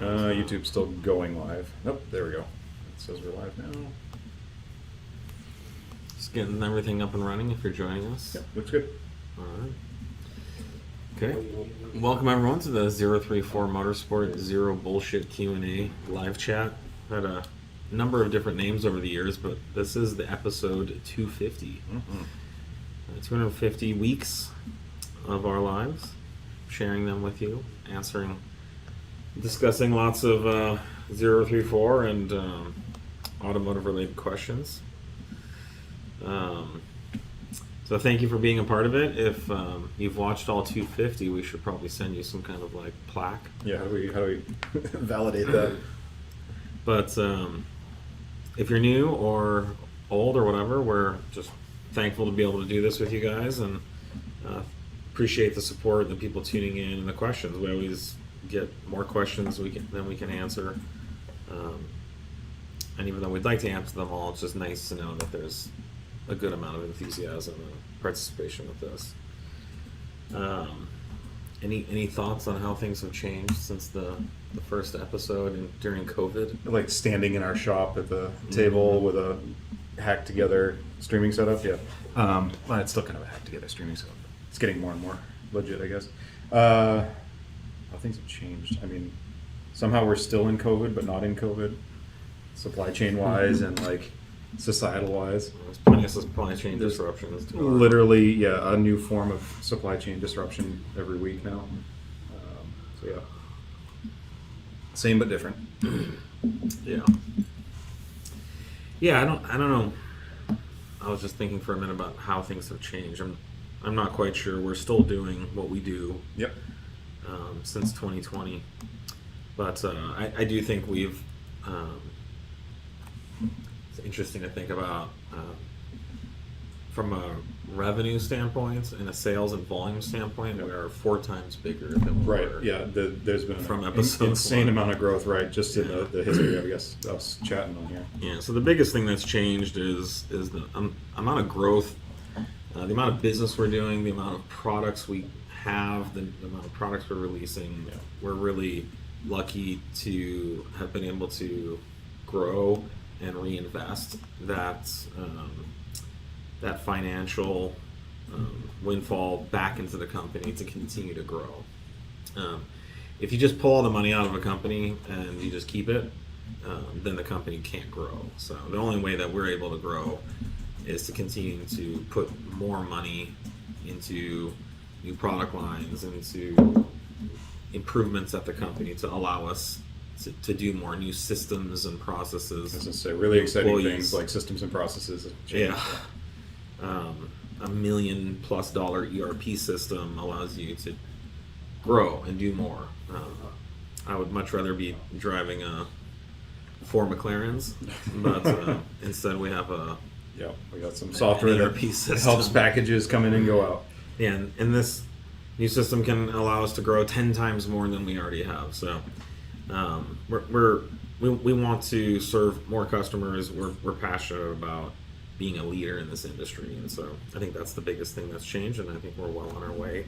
YouTube's still going live. Nope, there we go. It says we're live now. Just getting everything up and running if you're joining us. Yep, looks good. All right. Okay. Welcome everyone to the 034 Motorsport Zero Bullshit Q&A live chat. Had a number of different names over the years, but this is the episode 250. 250 weeks of our lives, sharing them with you, discussing lots of 034 and automotive related questions. So thank you for being a part of it. If you've watched all 250, we should probably send you some kind of like plaque. Yeah, how do we validate that? But if you're new or old or whatever, we're just thankful to be able to do this with you guys, and appreciate the support, the people tuning in, and the questions. We always get more questions than we can answer. And even though we'd like to answer them all, it's just nice to know that there's a good amount of enthusiasm and participation with this. Any thoughts on how things have changed since the first episode and during COVID? Like standing in our shop at the table with a hacked together streaming setup. Yeah. Well, it's still kind of a hacked together streaming setup. It's getting more and more legit, I guess. How things have changed. I mean, somehow we're still in COVID, but not in COVID, supply chain wise and like societal wise. There's plenty of supply chain disruptions. Literally, yeah, a new form of supply chain disruption every week now. So yeah, same but different. Yeah. Yeah, I don't know. I was just thinking for a minute about how things have changed. I'm not quite sure. We're still doing what we do. Yep. Since 2020, but I do think we've. It's interesting to think about from a revenue standpoint and a sales and volume standpoint. We are 4 times bigger than we were. Yeah. There's been from an episode insane 1. amount of growth, right? Just in the history of, I guess, us chatting on here. Yeah. So the biggest thing that's changed is the amount of growth, the amount of business we're doing, the amount of products we have, the amount of products we're releasing. Yeah. We're really lucky to have been able to grow and reinvest that financial windfall back into the company to continue to grow. If you just pull all the money out of a company and you just keep it, then the company can't grow. So the only way that we're able to grow is to continue to put more money into new product lines, into improvements at the company to allow us to do more new systems and processes. I was gonna say, really exciting employees. things like systems and processes. Yeah. $1 million+ ERP system allows you to grow and do more. I would much rather be driving 4 McLarens, but instead we have we got some software ERP that system. helps packages come in and go out. Yeah, and this new system can allow us to grow 10 times more than we already have. So we want to serve more customers. We're passionate about being a leader in this industry, and so I think that's the biggest thing that's changed, and I think we're well on our way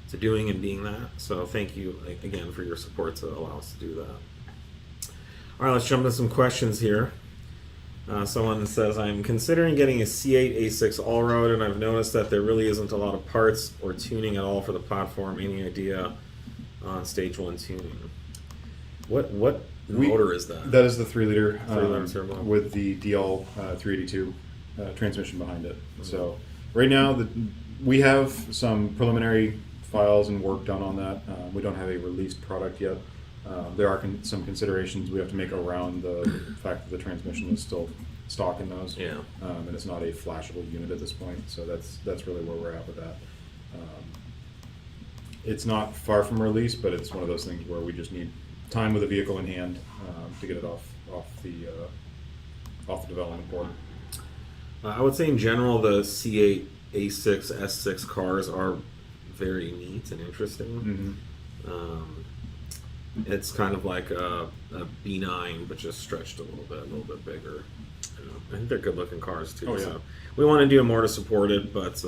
to doing and being that. So thank you again for your support to allow us to do that. All right, let's jump into some questions here. Someone says, I'm considering getting a C8 A6 allroad, and I've noticed that there really isn't a lot of parts or tuning at all for the platform. Any idea on stage 1 tuning? What motor is that? That is the 3-liter turbo with the DL 382 transmission behind it. So right now we have some preliminary files and work done on that. We don't have a released product yet. There are some considerations we have to make around the fact that the transmission is still stock in those. Yeah. And it's not a flashable unit at this point. So that's really where we're at with that. It's not far from release, but it's one of those things where we just need time with the vehicle in hand to get it off the development board. I would say in general the C8 A6 S6 cars are very neat and interesting. It's kind of like a B9, but just stretched a little bit bigger. I think they're good looking cars too. Oh, yeah. So we want to do more to support it, but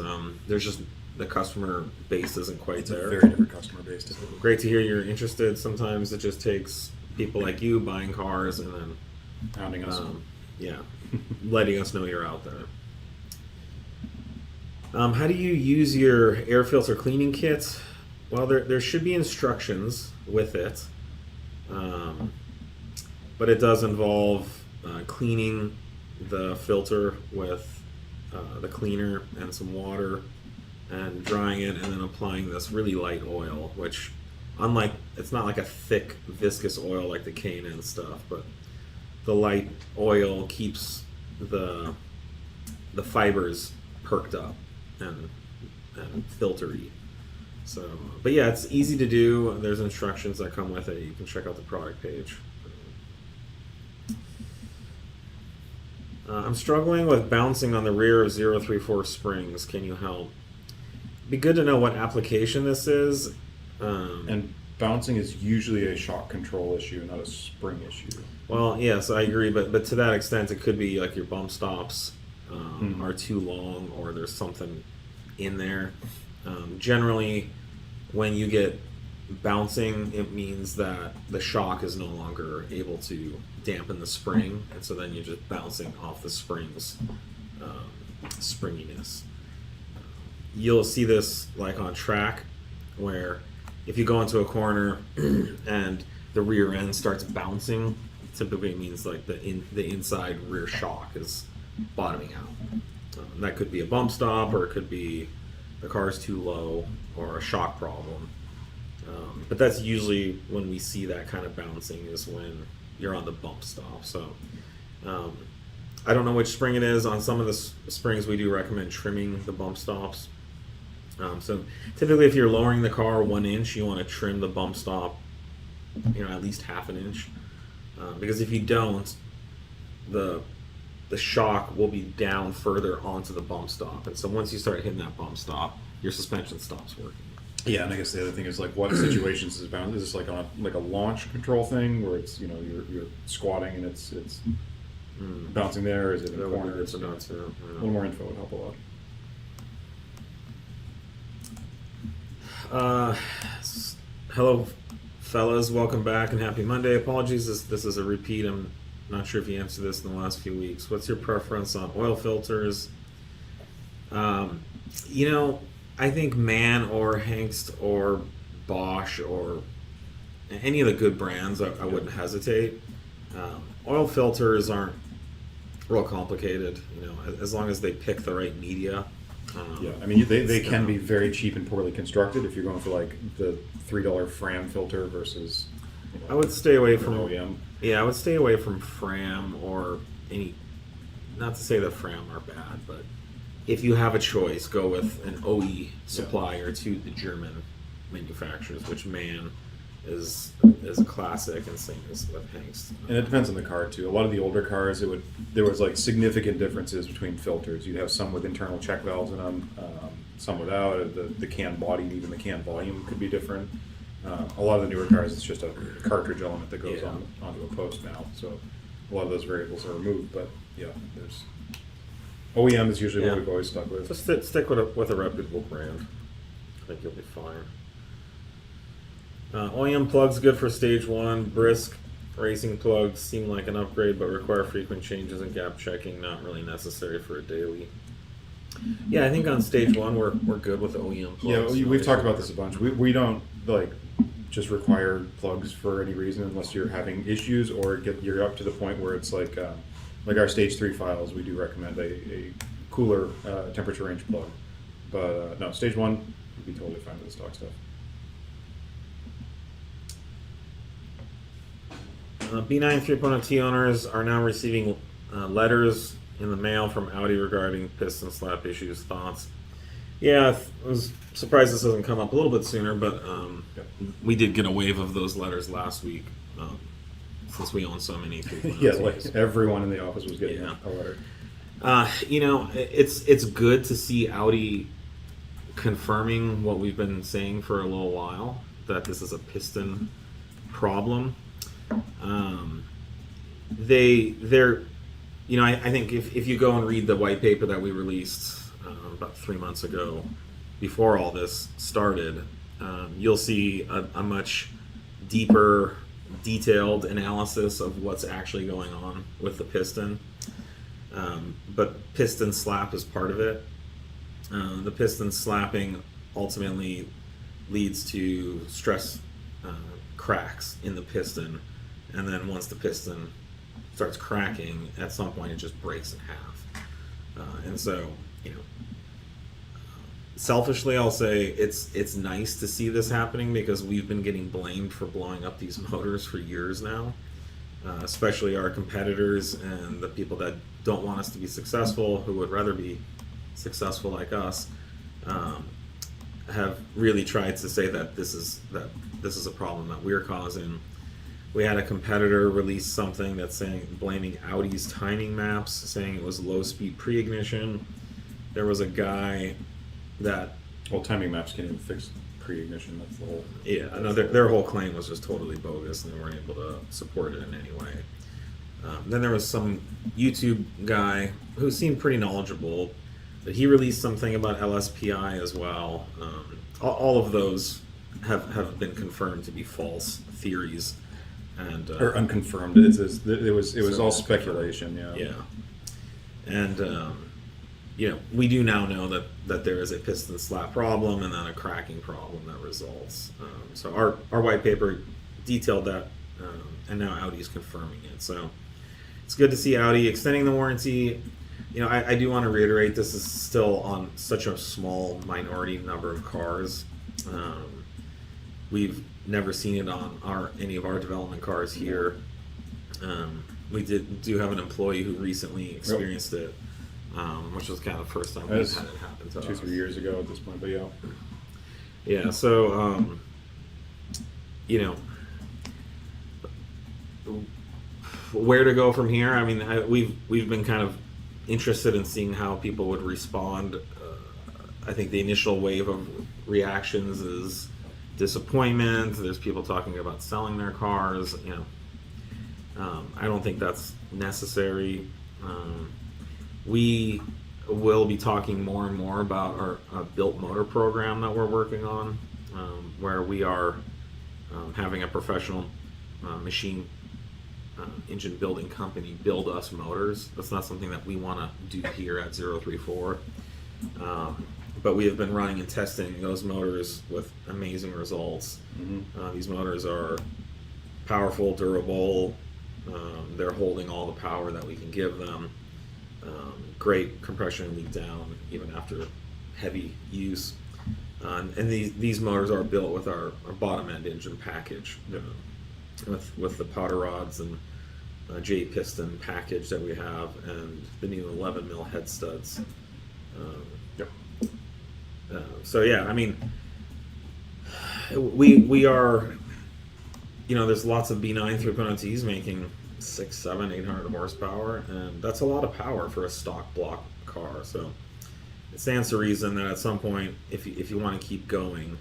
there's just the customer base isn't quite It's there. a very different customer base. Great to hear you're interested. Sometimes it just takes people like you buying cars and then Pounding us. yeah, letting us know you're out there. How do you use your air filter cleaning kit? Well, there should be instructions with it, but it does involve cleaning the filter with the cleaner and some water and drying it and then applying this really light oil, which it's not like a thick viscous oil like the K&N stuff, but the light oil keeps the fibers perked up and filtery. So, but yeah, it's easy to do. There's instructions that come with it. You can check out the product page. I'm struggling with bouncing on the rear of 034 springs. Can you help? Be good to know what application this is. And bouncing is usually a shock control issue, not a spring issue. Well, yes, I agree, but to that extent, it could be like your bump stops are too long, or there's something in there. Generally, when you get bouncing, it means that the shock is no longer able to dampen the spring, and so then you're just bouncing off the spring's springiness. You'll see this like on track, where if you go into a corner and the rear end starts bouncing, typically it means like the inside rear shock is bottoming out. That could be a bump stop, or it could be the car's too low, or a shock problem. But that's usually when we see that kind of bouncing, is when you're on the bump stop. So I don't know which spring it is. On some of the springs, we do recommend trimming the bump stops. So typically, if you're lowering the car 1 inch, you want to trim the bump stop, at least half an inch, because if you don't, the shock will be down further onto the bump stop, and so once you start hitting that bump stop, your suspension stops working. Yeah, and I guess the other thing is like, what situations is bound? Is this like on like a launch control thing where it's you're squatting and it's bouncing there? Or is it in corners? A little more info would help a lot. Hello, fellas. Welcome back and happy Monday. Apologies, this is a repeat. I'm not sure if you answered this in the last few weeks. What's your preference on oil filters? I think MAN or Hengst or Bosch or any of the good brands, I wouldn't hesitate. Oil filters aren't real complicated, as long as they pick the right media. Yeah, I mean, they can be very cheap and poorly constructed if you're going for like the $3 Fram filter versus. I would stay away from OEM. Yeah, I would stay away from Fram or any. Not to say that Fram are bad, but if you have a choice, go with an OE supplier to the German manufacturers, which MAN is a classic, and same as with Hengst. And it depends on the car too. A lot of the older cars, there was like significant differences between filters. You'd have some with internal check valves in them, some without. The can body and even the can volume could be different. A lot of the newer cars, it's just a cartridge element that goes onto a post now. So a lot of those variables are removed. But yeah, there's OEM is usually what we've always stuck with. Just stick with a reputable brand. I think you'll be fine. OEM plugs good for stage 1. Brisk racing plugs seem like an upgrade, but require frequent changes and gap checking. Not really necessary for a daily. Yeah, I think on stage 1 we're good with OEM plugs. Yeah, we've talked about this a bunch. We don't like just require plugs for any reason unless you're having issues or you're up to the point where it's like our stage 3 files. We do recommend a cooler temperature range plug, but no, stage 1 would be totally fine with the stock stuff. B9 3.0 T owners are now receiving letters in the mail from Audi regarding piston slap issues. Thoughts? Yeah, I was surprised this hasn't come up a little bit sooner, but we did get a wave of those letters last week, since we own so many people. Yeah, like everyone in the office was getting a letter. It's good to see Audi confirming what we've been saying for a little while, that this is a piston problem. I think if you go and read the white paper that we released about 3 months ago, before all this started, you'll see a much deeper detailed analysis of what's actually going on with the piston. But piston slap is part of it. The piston slapping ultimately leads to stress cracks in the piston, and then once the piston starts cracking, at some point it just breaks in half. And so, selfishly, I'll say it's nice to see this happening, because we've been getting blamed for blowing up these motors for years now. Especially our competitors and the people that don't want us to be successful, who would rather be successful like us, have really tried to say that this is a problem that we're causing. We had a competitor release something that's blaming Audi's timing maps, saying it was low speed pre-ignition. There was a guy that timing maps can't even fix pre-ignition. That's the whole. Yeah, no, their whole claim was just totally bogus, and they weren't able to support it in any way. Then there was some YouTube guy who seemed pretty knowledgeable, but he released something about LSPI as well. All of those have been confirmed to be false theories, and or unconfirmed. It was all speculation. Yeah. And we do now know that there is a piston slap problem and then a cracking problem that results. So our white paper detailed that, and now Audi's confirming it. So it's good to see Audi extending the warranty. I do want to reiterate, this is still on such a small minority number of cars. We've never seen it on any of our development cars here. We do have an employee who recently experienced it. Which was kind of the first time we've had it happen to us. 2-3 years ago at this point, but yeah. Yeah, so, where to go from here? I mean, we've been kind of interested in seeing how people would respond. I think the initial wave of reactions is disappointment. There's people talking about selling their cars. I don't think that's necessary. We will be talking more and more about our built motor program that we're working on, where we are having a professional machine engine building company build us motors. That's not something that we want to do here at 034. But we have been running and testing those motors with amazing results. Mm-hmm. These motors are powerful, durable. They're holding all the power that we can give them. Great compression leak down even after heavy use. And these motors are built with our bottom end engine package, with the powder rods and J piston package that we have, and the new 11 mil head studs. So yeah, I mean, we are, there's lots of B9 3.0Ts making 600, 700, 800 horsepower, and that's a lot of power for a stock block car. So it stands to reason that at some point, if you want to keep going,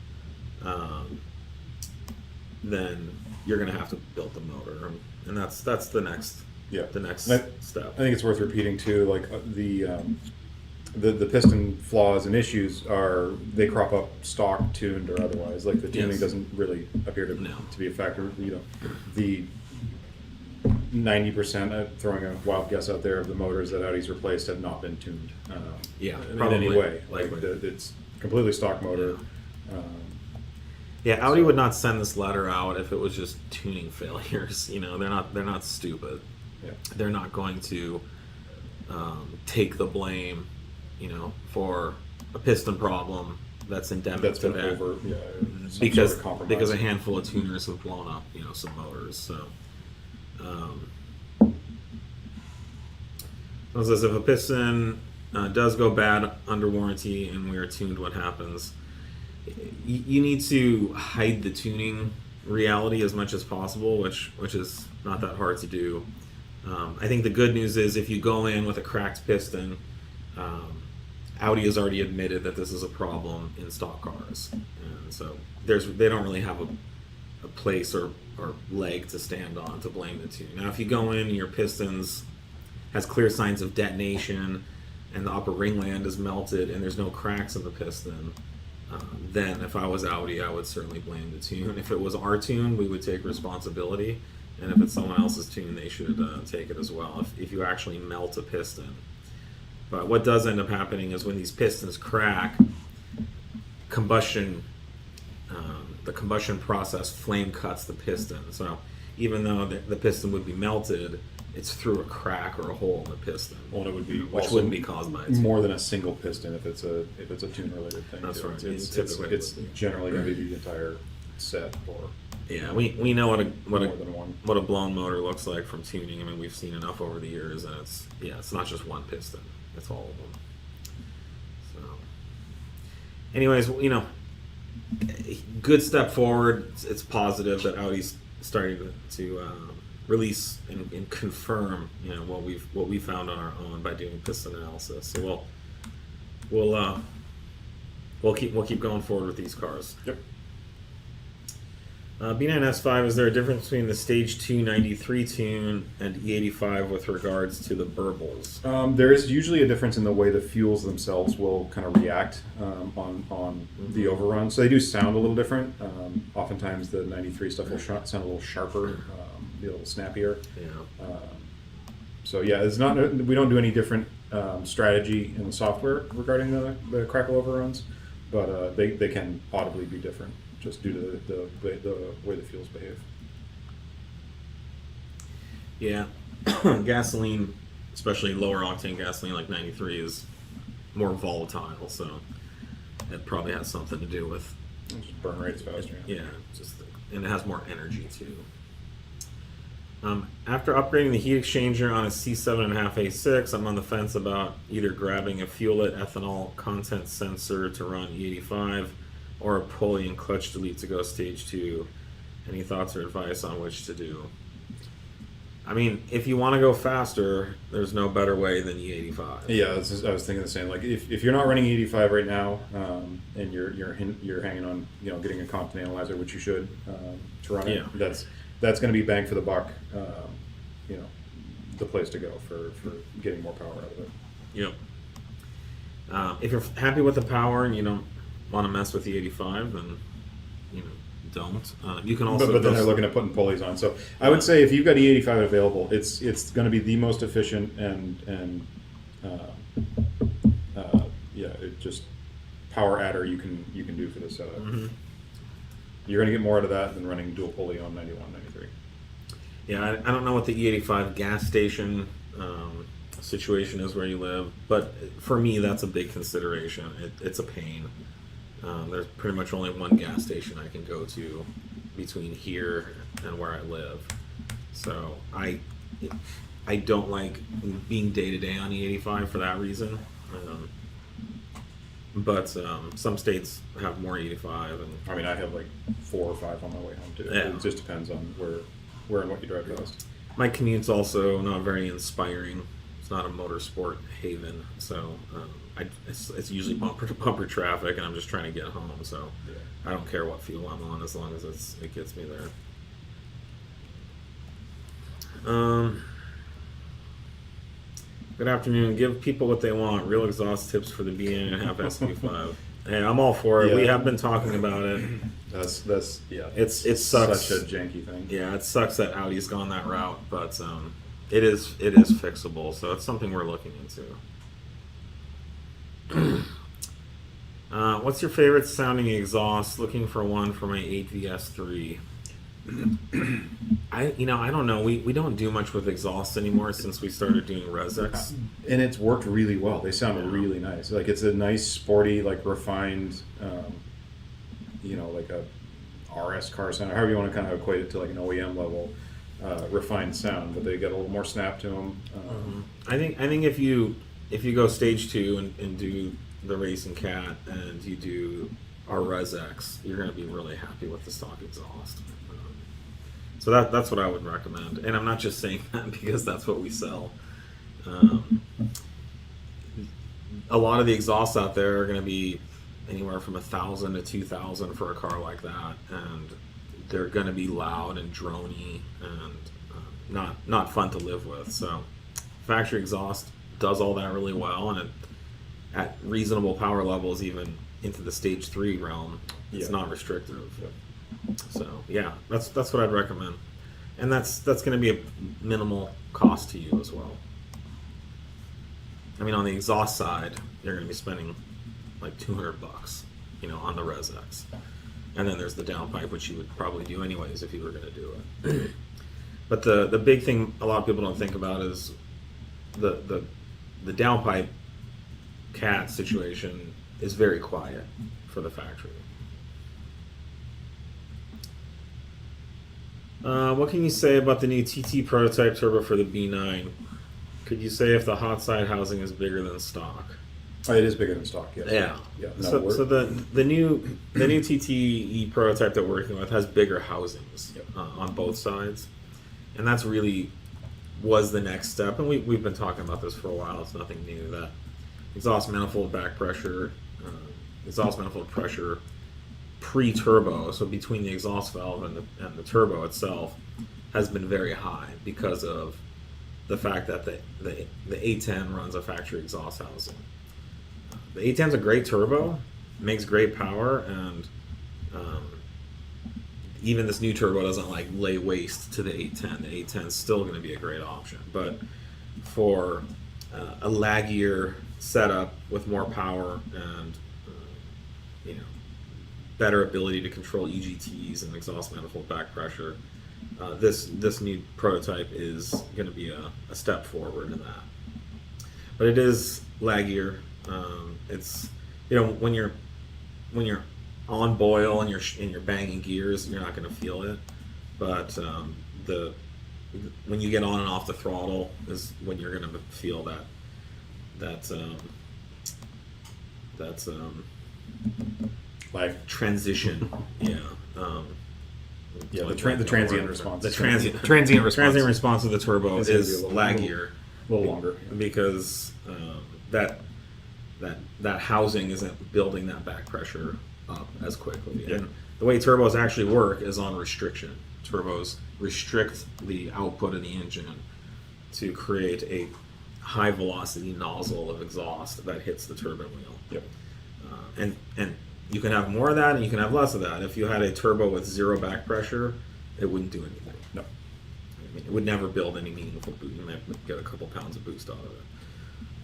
then you're going to have to build the motor, and that's the next step. I think it's worth repeating too, like the piston flaws and issues they crop up stock, tuned, or otherwise. Like the tuning doesn't really appear to be a factor. The 90%, throwing a wild guess out there, of the motors that Audi's replaced have not been tuned. In any way. It's completely stock motor. Audi would not send this letter out if it was just tuning failures. They're not stupid. Yeah. They're not going to take the blame, for a piston problem that's endemic to them. Because a handful of tuners have blown up, some motors. So, if a piston does go bad under warranty and we are tuned, what happens? You need to hide the tuning reality as much as possible, which is not that hard to do. I think the good news is, if you go in with a cracked piston, Audi has already admitted that this is a problem in stock cars, and so they don't really have a place or leg to stand on to blame the tune. Now, if you go in and your pistons has clear signs of detonation and the upper ringland is melted and there's no cracks in the piston, then if I was Audi, I would certainly blame the tune. If it was our tune, we would take responsibility, and if it's someone else's tune, they should take it as well. If you actually melt a piston. But what does end up happening is when these pistons crack, combustion, the combustion process flame cuts the piston. So even though the piston would be melted, it's through a crack or a hole in the piston. Well, it would be which wouldn't be caused by it. More than a single piston if it's a tune related thing. That's right. It's generally going to be the entire set, or yeah, we know what more than one. a blown motor looks like from tuning. I mean, we've seen enough over the years, and it's not just one piston; it's all of them. So, anyways, good step forward. It's positive that Audi's starting to release and confirm what we found on our own by doing piston analysis. So we'll keep going forward with these cars. Yep. B9 S5, is there a difference between the Stage 2 93 tune and E85 with regards to the burbles? There is usually a difference in the way the fuels themselves will kind of react on the overrun. So they do sound a little different. Oftentimes the 93 stuff will sound a little sharper, be a little snappier. Yeah. So yeah, it's not. We don't do any different strategy in the software regarding the crackle overruns, but they can audibly be different, just due to the way the fuels behave. Yeah, gasoline, especially lower octane gasoline like 93, is more volatile, so it probably has something to do with Just burn rates faster. yeah, and it has more energy too. After upgrading the heat exchanger on a C7.5 A6, I'm on the fence about either grabbing a fuelet ethanol content sensor to run E85 or a pulley and clutch delete to go stage 2. Any thoughts or advice on which to do? I mean, if you want to go faster, there's no better way than E85. Yeah, I was thinking the same. Like if you're not running E85 right now, and you're hanging on getting a constant analyzer, which you should to run it, Yeah. that's going to be bang for the buck. The place to go for getting more power out of it. Yep. If you're happy with the power and you don't want to mess with the 85, then don't. You can also. But then they're looking at putting pulleys on. So I would say if you've got E85 available, it's going to be the most efficient and it just power adder you can do for this setup. Mm-hmm. You're going to get more out of that than running dual pulley on 91, 93. Yeah, I don't know what the E85 gas station situation is where you live, but for me that's a big consideration. It's a pain. There's pretty much only one gas station I can go to between here and where I live, so I don't like being day to day on E85 for that reason. But some states have more E85, and I mean I have like 4 or 5 on my way home too. Yeah. It just depends on where and what you drive past. my commute's also not very inspiring. It's not a motorsport haven, so it's usually bumper to bumper traffic, and I'm just trying to get home. So I don't care what fuel I'm on as long as it gets me there. Good afternoon. Give people what they want. Real exhaust tips for the B9.5 SQ5. Hey, I'm all for it. Yeah. We have been talking about it. That's yeah. It sucks. Such a janky thing. Yeah, it sucks that Audi's gone that route, but it is fixable. So it's something we're looking into. What's your favorite sounding exhaust? Looking for one for my 8V S3. I don't know. We don't do much with exhaust anymore since we started doing ResX. And it's worked really well. They sound really nice. Like it's a nice, sporty, like refined, like a RS car sound, however you want to kind of equate it to like an OEM level, refined sound. But they get a little more snap to them. I think if you go stage 2 and do the Racing Cat and you do our ResX, you're going to be really happy with the stock exhaust. So that's what I would recommend, and I'm not just saying that because that's what we sell. A lot of the exhausts out there are going to be anywhere from $1,000 to $2,000 for a car like that, and they're going to be loud and drony and not fun to live with. So factory exhaust does all that really well, and at reasonable power levels, even into the stage 3 realm. It's Yeah. not restrictive. Yep. So yeah, that's what I'd recommend, and that's going to be a minimal cost to you as well. I mean, on the exhaust side, you're going to be spending like $200, you know, on the Res X, and then there's the downpipe, which you would probably do anyways if you were going to do it. But the big thing a lot of people don't think about is the downpipe cat situation is very quiet for the factory. What can you say about the new TT prototype turbo for the B9? Could you say if the hot side housing is bigger than stock? It is bigger than stock, yes. Yeah. Yeah. No, So the new TTE prototype that we're working with has bigger housings on both sides, and that's really was the next step. And we've been talking about this for a while. It's nothing new. That exhaust manifold back pressure, exhaust manifold pressure pre-turbo, so between the exhaust valve and the turbo itself, has been very high because of the fact that the A10 runs a factory exhaust housing. The A10's a great turbo, makes great power, and even this new turbo doesn't like lay waste to the A10. The A10's still going to be a great option, but for a laggier setup with more power and you know, better ability to control EGTs and exhaust manifold back pressure, this new prototype is going to be a step forward in that. But it is laggier. It's, you know, when you're on boil and you're banging gears, you're not going to feel it. But when you get on and off the throttle is when you're going to feel that like transition. Yeah. The transient response. The transient response of the turbo It's is gonna be laggier, a little longer. because that housing isn't building that back pressure up as quickly. Yeah. And the way turbos actually work is on restriction. Turbos restrict the output of the engine to create a high velocity nozzle of exhaust that hits the turbine wheel. Yep. And you can have more of that and you can have less of that. If you had a turbo with zero back pressure, it wouldn't do anything. No. I mean, it would never build any meaningful boost. You might get a couple pounds of boost out of it.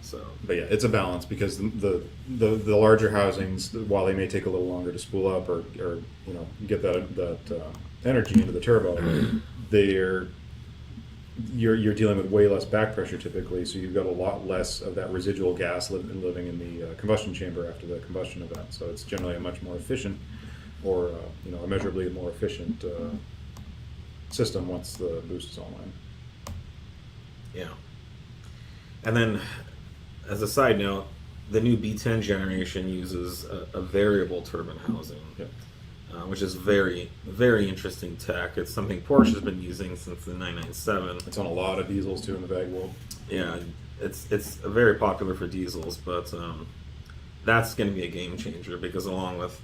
So, But yeah, it's a balance, because the larger housings, while they may take a little longer to spool up or you know, get that energy into the turbo, you're dealing with way less back pressure typically, so you've got a lot less of that residual gas living in the combustion chamber after the combustion event. So it's generally a much more efficient, or you know, immeasurably more efficient system once the boost is online. yeah. And then, as a side note, the new B10 generation uses a variable turbine housing, Yep. Which is very, very interesting tech. It's something Porsche's been using since the 997. It's on a lot of diesels too in the VAG world. Yeah, it's very popular for diesels, but that's going to be a game changer, because along with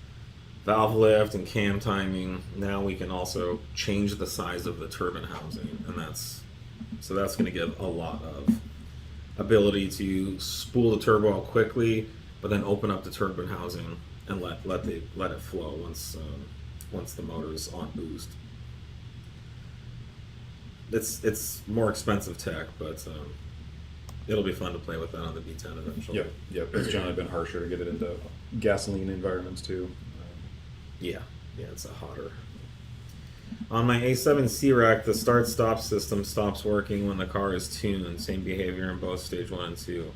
valve lift and cam timing, now we can also change the size of the turbine housing, and that's going to give a lot of ability to spool the turbo out quickly, but then open up the turbine housing and let it flow once the motor's on boost. It's more expensive tech, but it'll be fun to play with that on the B10 eventually. Yep. It's generally been harsher to get it into gasoline environments too. Yeah, it's a hotter. On my A7 CREC, the start-stop system stops working when the car is tuned. Same behavior in both stage 1 and 2.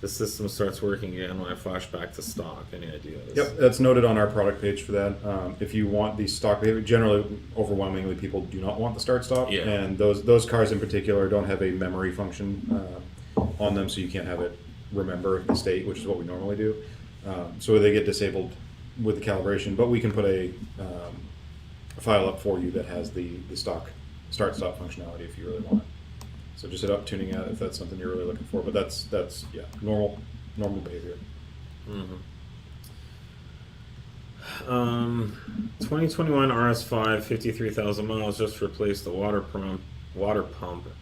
The system starts working again when I flash back to stock. Any ideas? Yep, that's noted on our product page for that. If you want the stock behavior, generally, overwhelmingly, people do not want the start-stop. Yeah. And those cars in particular don't have a memory function on them, so you can't have it remember the state, which is what we normally do. So they get disabled with the calibration, but we can put a file up for you that has the stock start-stop functionality if you really want it. So just hit up tuning it if that's something you're really looking for. But that's yeah, normal behavior. 2021 RS5, 53,000 miles. Just replaced the water pump.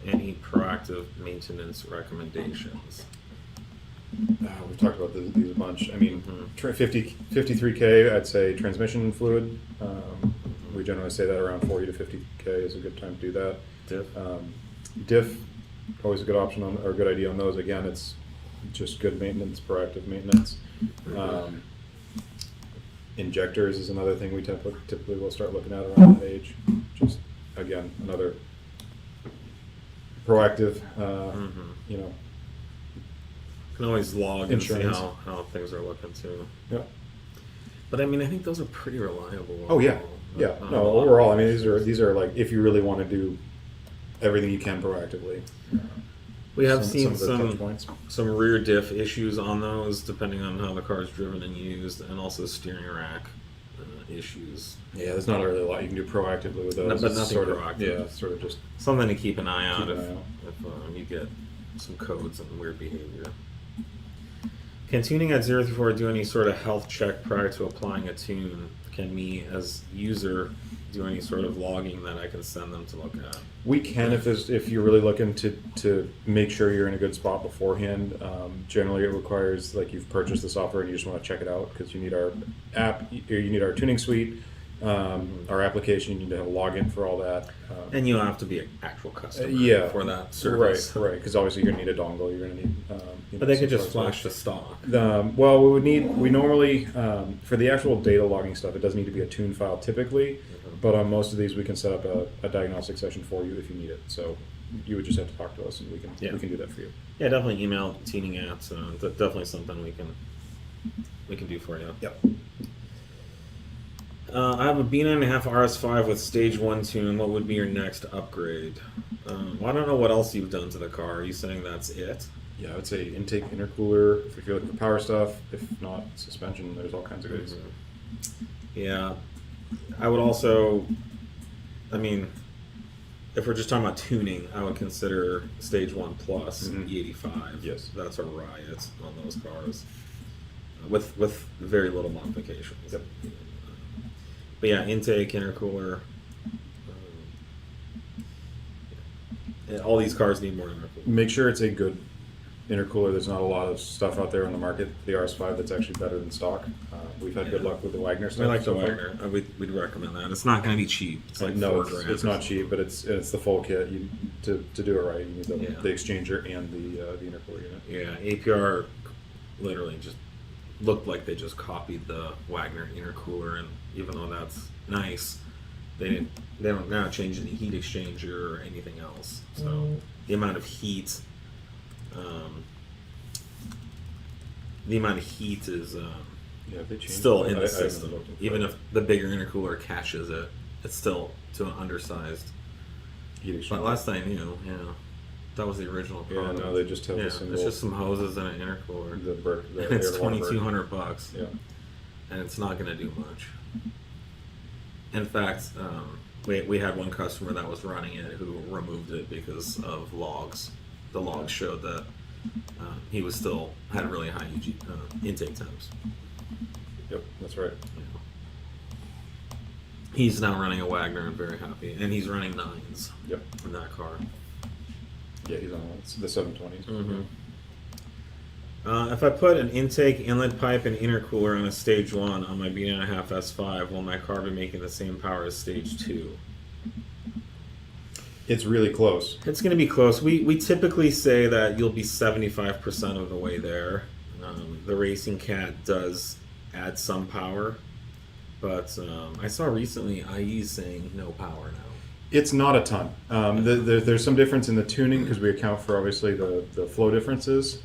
Any proactive maintenance recommendations? We've talked about these a bunch. I mean, Mm-hmm. 53K, I'd say transmission fluid. We generally say that around 40 to 50K is a good time to do that. Diff. Diff, always a good option on, or a good idea on those. Again, it's just good maintenance, proactive maintenance. Injectors is another thing we typically will start looking at around that age. Just, again, another proactive, you know, Can always log and see Insurance. how things are looking too. yeah. But I mean, I think those are pretty reliable. Oh yeah, yeah. Not No, a lot. overall, I mean, these are like if you really want to do everything you can proactively. We have Some seen of the touch points. some rear diff issues on those, depending on how the car is driven and used, and also steering rack issues. Yeah, there's not really a lot you can do proactively with those. No, but It's nothing sort of, proactive. Yeah, it's sort of just Something to keep an eye out Keep if, an eye out. if you get some codes and weird behavior. Can tuning at 0 through 4 do any sort of health check prior to applying a tune? Can me as user do any sort of logging that I can send them to look at? we can if you're really looking to make sure you're in a good spot beforehand. Generally, it requires like you've purchased the software and you just want to check it out because you need our app, or you need our tuning suite, our application. You need to have a login for all that. And you have to be an actual customer yeah, for that service. Right. Because obviously you're gonna need a dongle. You're gonna need. But they could some just sort of flash the stock. Well, we normally, for the actual data logging stuff, it does need to be a tune file typically, but on most of these we can set up a diagnostic session for you if you need it. So you would just have to talk to us and we can do that for you. Yeah, definitely email tuning apps. Definitely something we can do for you. Yep. I have a B9.5 RS5 with stage 1 tune. What would be your next upgrade? Well, I don't know what else you've done to the car. Are you saying that's it? Yeah, I would say intake, intercooler, if you're looking for power stuff. If not, suspension, there's all kinds of goodies. Yeah. I would also, I mean, if we're just talking about tuning, I would consider stage 1 plus E85. Yes. That's a riot on those cars. With very little modifications. Yep. But yeah, intake, intercooler. All these cars need more intercooler. Make sure it's a good intercooler. There's not a lot of stuff out there on the market, the RS5, that's actually better than stock. We've had good luck with the Wagner stuff. I like the so far. Wagner. We'd recommend that. It's not going to be cheap. It's like No, $4 it's or not something. cheap, but it's the full kit. To do it right, you need Yeah. the exchanger and the intercooler unit. Yeah, APR literally just looked like they just copied the Wagner intercooler, and even though that's nice, they don't now change any heat exchanger or anything else. So the amount of heat, is Yeah, they changed still it. in I the haven't system. looked into Even it. if the bigger intercooler catches it, it's still to an undersized. Heat exchanger. But last I knew, yeah, that was the original Yeah, product. no, they just have Yeah, the it's single. just some hoses and an intercooler. the And it's air to water $2,200, Yeah. and it's not going to do much. In fact, we had one customer that was running it who removed it because of logs. The logs showed that he was still had really high intake temps. Yep, that's right. He's now running a Wagner and very happy, and he's running 9s Yep. in that car. Yeah, he's on the 720s. If I put an intake, inlet pipe, and intercooler on a stage 1 on my B9.5 S5, will my car be making the same power as stage 2? It's really close. It's going to be close. We typically say that you'll be 75% of the way there. The Racing Cat does add some power, but I saw recently IE saying no power now. It's not a ton. There's some difference in the tuning because we account for obviously the flow differences.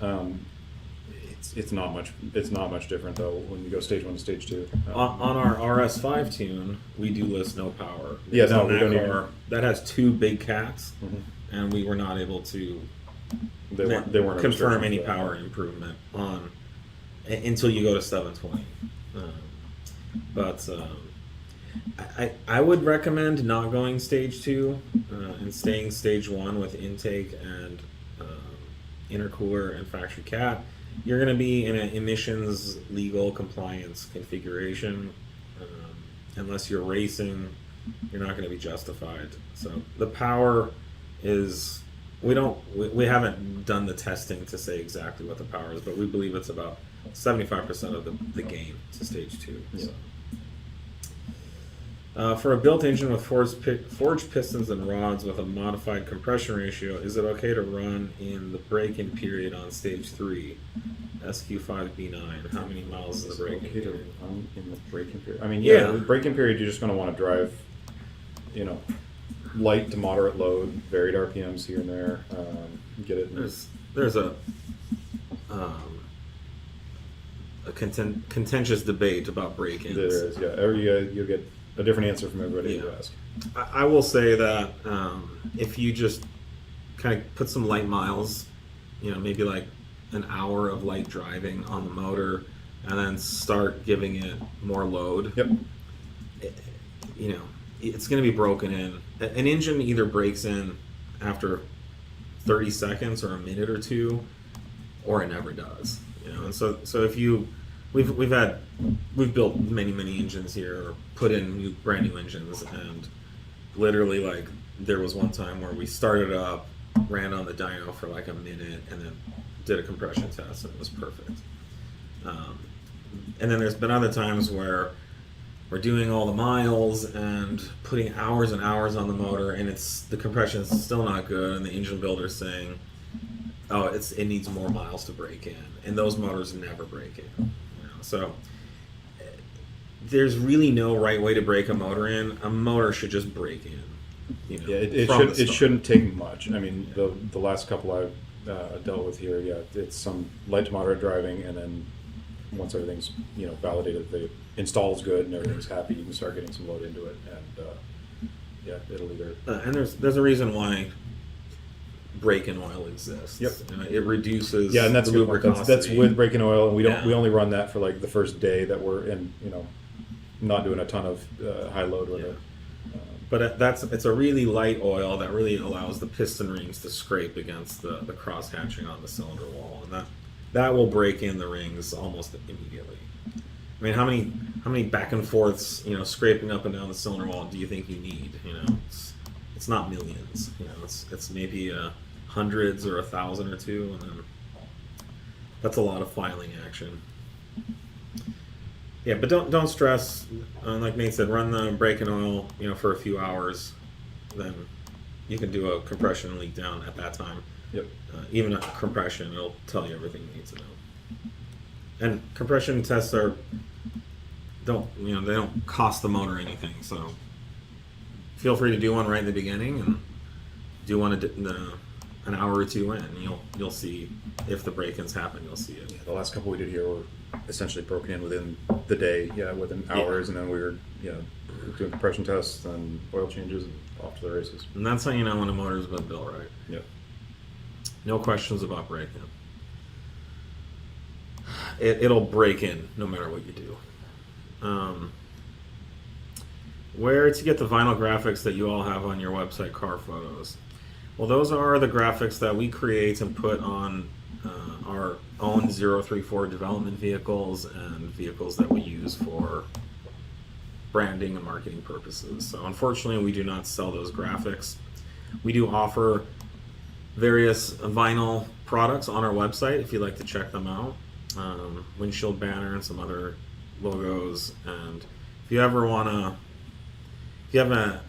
It's not much. It's not much different though when you go stage 1 to stage 2. On our RS5 tune, we do list no power. Yeah, Because no, on we that don't car, that has 2 big cats, and we were not able to They weren't confirm any restrictions, yeah. power improvement on until you go to 720. But I would recommend not going stage 2 and staying stage 1 with intake and intercooler and factory cat. You're going to be in an emissions legal compliance configuration. Unless you're racing, you're not going to be justified. So the power is we haven't done the testing to say exactly what the power is, but we believe it's about 75% of the gain to stage 2. Yeah. So. For a built engine with forged pistons and rods with a modified compression ratio, is it okay to run in the break-in period on stage 3, SQ5 B9? How many miles is the break-in period? In the break-in period. I mean, yeah, Yeah. the break-in period, you're just going to want to drive, you know, light to moderate load, varied RPMs here and there. Get it. There's a contentious debate about break-ins. There is, yeah. You'll get a different answer from everybody you ask. I will say that if you just kind of put some light miles, you know, maybe like an hour of light driving on the motor, and then start giving it more load. Yep. You know, it's going to be broken in. An engine either breaks in after 30 seconds or a minute or two, or it never does. You know, and so if you we've built many engines here, or put in brand new engines, and literally, like, there was one time where we started up, ran on the dyno for like a minute, and then did a compression test, and it was perfect. And then there's been other times where we're doing all the miles and putting hours and hours on the motor, and the compression is still not good, and the engine builder's saying, oh, it needs more miles to break in, and those motors never break in. You know? So there's really no right way to break a motor in. A motor should just break in. You know, yeah, it shouldn't take much. I mean, the last couple I've dealt with here, yeah, it's some light to moderate driving, and then once everything's, you know, validated, the install's good and everything's happy, you can start getting some load into it, and yeah, it'll either. And there's a reason why break-in oil exists. Yep. You know, it reduces. Yeah, and that's the good. That's with break-in oil, and we only run that for like the first day that we're in, you know, not doing a ton of high load with it. But it's a really light oil that really allows the piston rings to scrape against the cross hatching on the cylinder wall, and that will break in the rings almost immediately. I mean, how many back and forths, you know, scraping up and down the cylinder wall do you think you need? You know, it's not millions. You know, it's maybe hundreds or 1,000 or 2, and then that's a lot of filing action. Yeah, but don't stress. Like Nate said, run the break-in oil, you know, for a few hours. Then you can do a compression leak down at that time. Yep. Even a compression, it'll tell you everything you need to know. And compression tests they don't cost the motor anything. So feel free to do one right in the beginning, and do one an hour or two in. You'll see if the break-ins happen. You'll see it. Yeah, the last couple we did here were essentially broken in within the day, within hours, and then we were, doing compression tests and oil changes and off to the races. And that's how you know when a motor's been built right. Yep. No questions about break-in. It'll break in no matter what you do. Where to get the vinyl graphics that you all have on your website, Car Photos? Well, those are the graphics that we create and put on our own 034 development vehicles and vehicles that we use for branding and marketing purposes. So unfortunately, we do not sell those graphics. We do offer various vinyl products on our website if you'd like to check them out. Windshield banner and some other logos. And if you ever want to, if you have a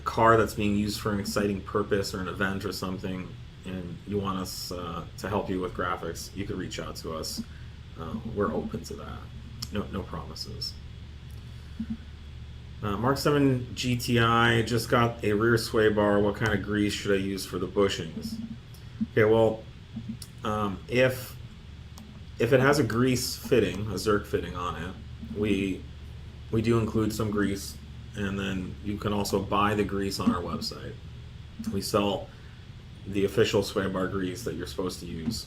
car that's being used for an exciting purpose or an event or something, and you want us to help you with graphics, you could reach out to us. We're open to that. No promises. Mark 7 GTI just got a rear sway bar. What kind of grease should I use for the bushings? Okay, well, if it has a grease fitting, a Zerk fitting on it, we do include some grease, and then you can also buy the grease on our website. We sell the official sway bar grease that you're supposed to use.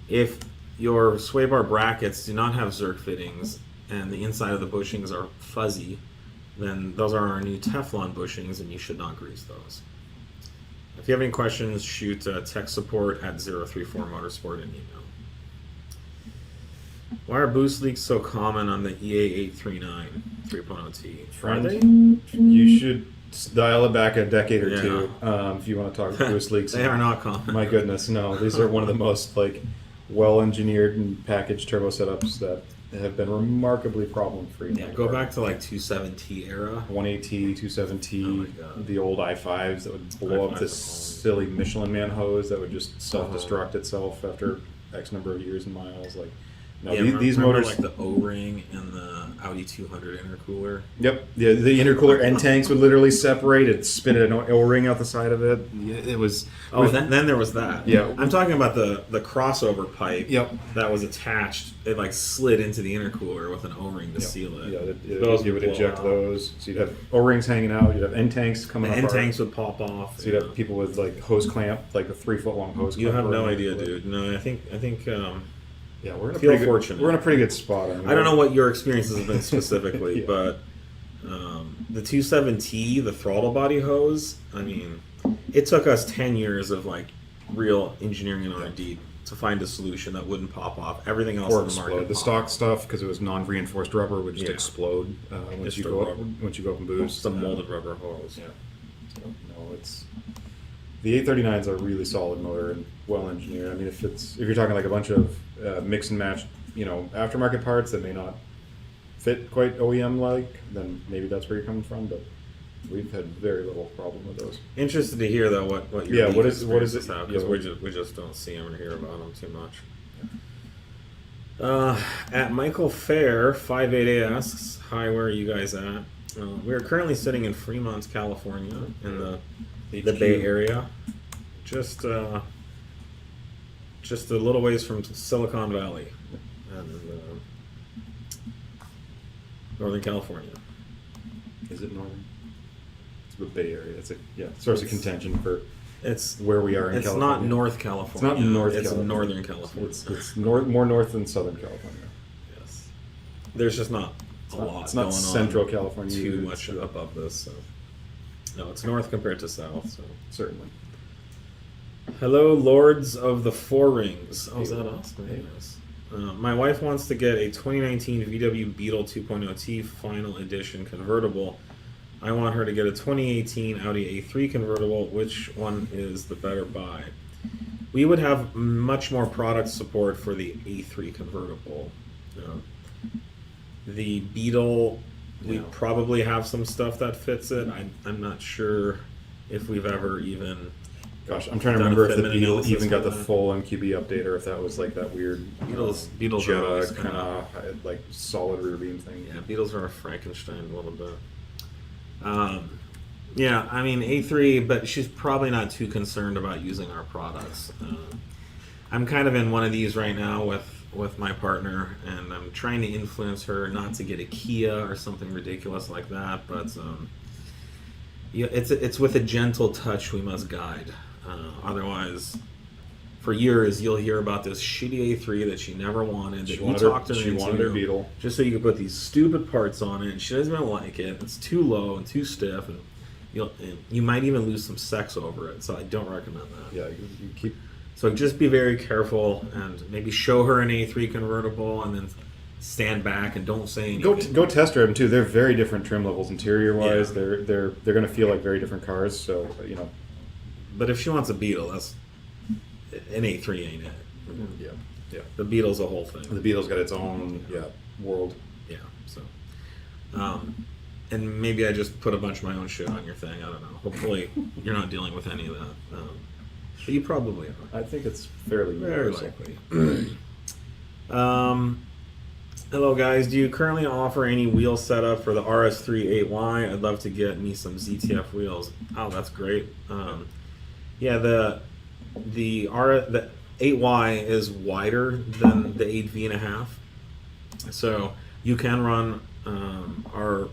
If your sway bar brackets do not have Zerk fittings and the inside of the bushings are fuzzy, then those are our new Teflon bushings, and you should not grease those. If you have any questions, shoot tech support at 034 Motorsport an email. Why are boost leaks so common on the EA839 3.0T? Are they? You should dial it back a decade or Yeah. two if you want to talk boost leaks. They are not common. My goodness, no. These are one of the most like well-engineered and packaged turbo setups that have been remarkably problem-free. Yeah, go back to like 27T era. 1AT, 27T, Oh my God. the old i5s that would blow up i5s this at silly Michelin Man hose that would just self-destruct itself after X number of years and miles. Like, no, Yeah, these remember motors. like the O-ring and the Audi 200 intercooler. Yep, yeah, the intercooler end tanks would literally separate. It'd spin an O-ring out the side of it. It was. Oh, then there was that. Yeah. I'm talking about the crossover pipe. Yep. That was attached. It like slid into the intercooler with an O-ring to seal it. Yeah, Those you would blow eject out. those. So you'd have O-rings hanging out. You'd have end tanks coming The up. end tanks would pop off. So you'd have people with like hose clamp, like a 3-foot long hose clamp. You have no around idea, it. dude. No, I think. Yeah, we're in a Feel pretty fortunate. We're in a pretty good spot. I don't know what your experiences have been specifically, Yeah. but the 27T, the throttle body hose. I mean, it took us 10 years of like real engineering and R&D to find a solution that wouldn't pop off. Everything else Or in the market. explode. The popped stock off. stuff, because it was non-reinforced rubber, would just Yeah. explode once Just you a go up. rubber. Once you go up and boost. It's a molded rubber hose. Yeah. So, no, it's the A39s are a really solid motor and well engineered. I mean, if you're talking like a bunch of mix and match, aftermarket parts that may not fit quite OEM like, then maybe that's where you're coming from. But we've had very little problem with those. Interested to hear though what your Yeah, what is it? Because Yeah. we just don't see them or hear about them too much. At Michael Fair 58 asks, hi, where are you guys at? We are currently sitting in Fremont, California, in the HQ. Bay Area, just a little ways from Silicon Valley, and Northern California. Is it northern? It's the Bay Area. It's a source of contention for It's where we are in it's California. not North California. It's not North It's California. Northern California. It's more north than Southern California. Yes. There's just not a lot It's not going Central on California. too either. much above this. So. No, it's north compared to south. So. Certainly. Hello, Lords of the Four Rings. Oh, is that us? Hey. Very nice. My wife wants to get a 2019 VW Beetle 2.0T Final Edition convertible. I want her to get a 2018 Audi A3 convertible. Which one is the better buy? We would have much more product support for the A3 convertible. The Beetle, we Yeah. probably have some stuff that fits it. I'm not sure if we've ever even... Gosh, I'm trying to Done a remember if the fitment Beetle analysis even got the on that. full MQB update or if that was like that weird Beetles are always Jetta kinda- kind of like solid rear beam thing. Yeah, Beetles are a Frankenstein a little bit. Yeah, I mean A3, but she's probably not too concerned about using our products. I'm kind of in one of these right now with my partner, and I'm trying to influence her not to get a Kia or something ridiculous like that. But yeah, it's with a gentle touch we must guide. Otherwise, for years you'll hear about this shitty A3 that she never wanted. That She wanted her into, Beetle. just so you could put these stupid parts on it, and she doesn't even like it. It's too low and too stiff, and you might even lose some sex over it. So I don't recommend that. Yeah, you keep. So just be very careful, and maybe show her an A3 convertible, and then stand back and don't say anything. Go test drive them too. They're very different trim levels interior wise. Yeah. They're going to feel like very different cars. So But if she wants a Beetle, that's an A3 ain't it. yeah. The Beetle's a whole thing. The Beetle's got its own world. Yeah. So, and maybe I just put a bunch of my own shit on your thing. I don't know. Hopefully, you're not dealing with any of that. But you probably are. I think it's fairly Very universal. likely. Hello guys, do you currently offer any wheel setup for the RS3 8Y? I'd love to get me some ZTF wheels. Oh, that's great. Yeah, the 8Y is wider than the 8V1.5, so you can run our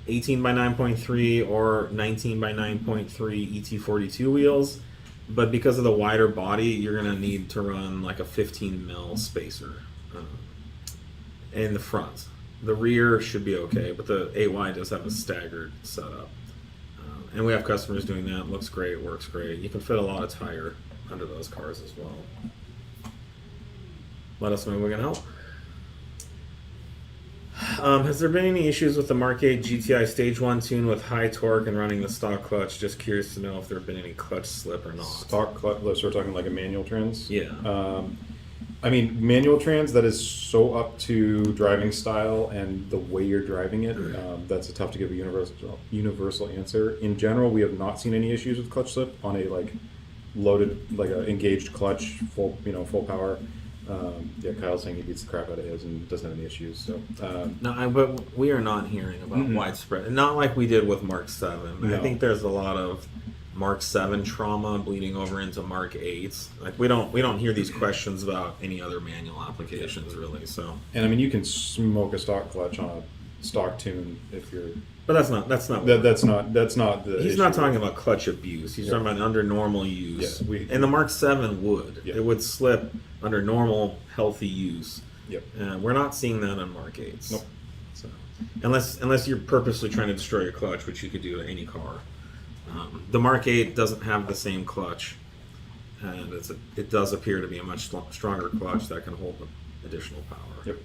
18 by 9.3 or 19 by 9.3 ET42 wheels. But because of the wider body, you're going to need to run like a 15 mil spacer in the front. The rear should be okay, but the 8Y does have a staggered setup. And we have customers doing that. It looks great, works great. You can fit a lot of tire under those cars as well. Let us know if we can help. Has there been any issues with the Mk8 GTI Stage 1 tune with high torque and running the stock clutch? Just curious to know if there have been any clutch slip or not. Stock clutch, so we're talking like a manual trans? Yeah. I mean, manual trans, that is so up to driving style and the way you're driving it. That's tough to give a universal answer. In general, we have not seen any issues with clutch slip on a like loaded, like a engaged clutch, full power. Yeah, Kyle's saying he beats the crap out of his and doesn't have any issues. So No, but we are not hearing about widespread, not like we did with Mark 7. No. I think there's a lot of Mark 7 trauma bleeding over into Mark 8s. Like we don't hear these questions about any other manual applications really. So, and I mean, you can smoke a stock clutch on a stock tune if you're. but that's not That's not the. He's issue. not talking about clutch abuse. He's talking about under normal use. Yeah, and the Mark 7 would. Yeah. It would slip under normal, healthy use. Yep. We're not seeing that on Mark 8s. Nope. So, unless you're purposely trying to destroy your clutch, which you could do to any car. The Mark 8 doesn't have the same clutch, and it does appear to be a much stronger clutch that can hold additional power. Yep.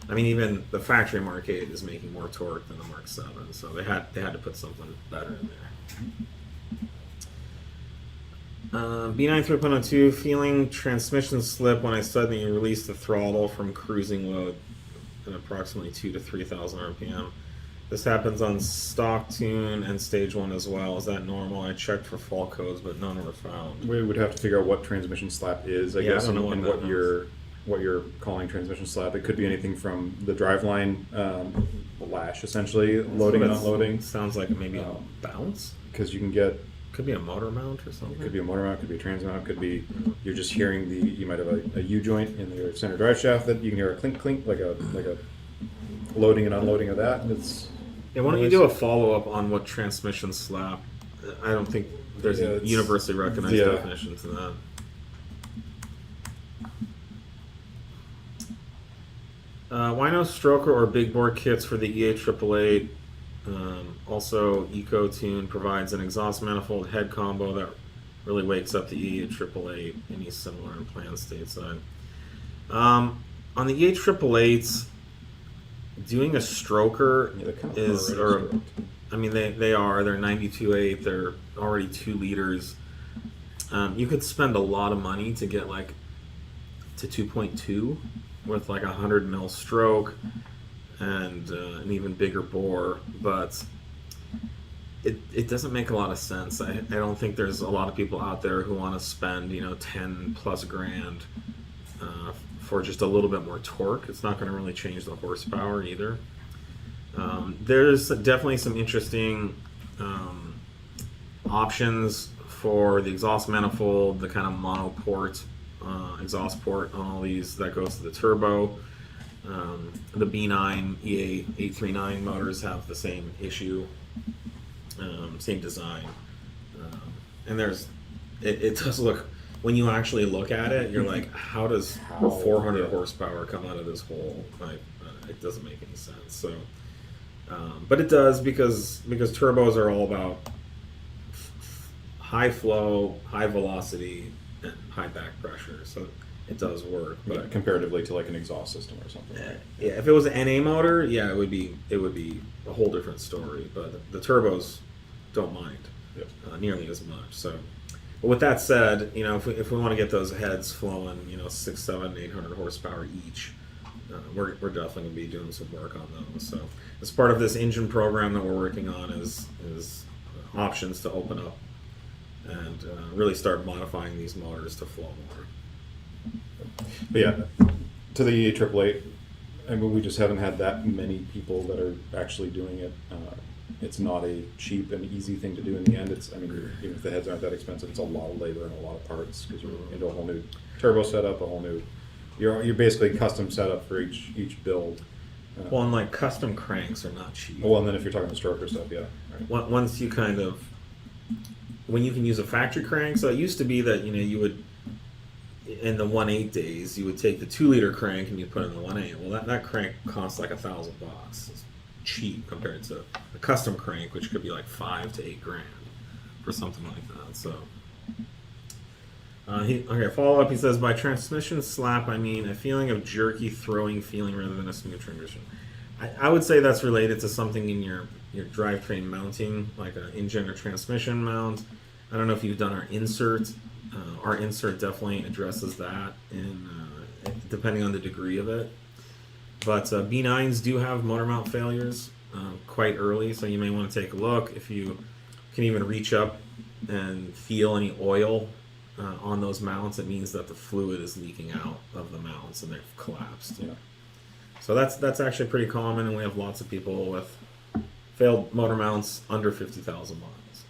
I mean, even the factory Mark 8 is making more torque than the Mark 7, so they had to put something better in there. B9 3.02, feeling transmission slip when I suddenly release the throttle from cruising load at approximately 2,000 to 3,000 RPM. This happens on stock tune and stage 1 as well. Is that normal? I checked for fault codes, but none were found. We would have to figure out what transmission slap is, I guess, I don't know and what what you're calling transmission slap. It could be anything from the driveline lash, essentially, loading and unloading. Sounds like maybe a bounce? Because you can get. Could be a motor mount or something. Could be a motor mount, could be a trans mount, could be you're just hearing you might have a U joint in your center drive shaft that you can hear a clink clink like a loading and unloading of that. It's yeah. Why don't you do a follow up on what transmission slap? I don't think there's a universally recognized definition to that. Why no stroker or big bore kits for the E888? Also, Ecotune provides an exhaust manifold head combo that really wakes up the E888. Any similar in planned stateside? On the E888s, doing a stroker is, I mean, they are. They're 92.8. They're already 2 liters. You could spend a lot of money to get like to 2.2 with like 100 mil stroke and an even bigger bore, but it doesn't make a lot of sense. I don't think there's a lot of people out there who want to spend 10 plus grand for just a little bit more torque. It's not going to really change the horsepower either. There's definitely some interesting options for the exhaust manifold, the kind of monoport exhaust port on all these that goes to the turbo. The B9 A3 motors have the same issue, same design, and it does look, when you actually look at it, you're like, how does 400 horsepower come out of this hole? It doesn't make any sense. So, but it does because turbos are all about high flow, high velocity, and high back pressure. So it does work, but comparatively to like an exhaust system or something. Yeah, if it was an NA motor, yeah, it would be a whole different story. But the turbos don't mind nearly as much. So, but with that said, if we want to get those heads flowing, 600, 700, 800 horsepower each, we're definitely going to be doing some work on those. So, as part of this engine program that we're working on is options to open up and really start modifying these motors to flow more. But yeah, to the E888, I mean, we just haven't had that many people that are actually doing it. It's not a cheap and easy thing to do in the end. Even if the heads aren't that expensive, it's a lot of labor and a lot of parts because you're into a whole new turbo setup, a whole new. You're basically custom setup for each build. Well, and like custom cranks are not cheap. Well, and then if you're talking the stroker stuff, yeah. Right. Once you when you can use a factory crank, so it used to be that you would, in the 1.8 days, you would take the 2-liter crank and you put in the 1.8. Well, that crank costs like $1,000. It's cheap compared to a custom crank, which could be like 5 to 8 grand for something like that. So, follow up. He says, by transmission slap, I mean a feeling of jerky throwing feeling rather than a smooth transition. I would say that's related to something in your drivetrain mounting, like an engine or transmission mount. I don't know if you've done our insert. Our insert definitely addresses that, depending on the degree of it. But B9s do have motor mount failures quite early, so you may want to take a look. If you can even reach up and feel any oil on those mounts, it means that the fluid is leaking out of the mounts and they've collapsed. Yeah. So that's actually pretty common, and we have lots of people with failed motor mounts under 50,000 miles.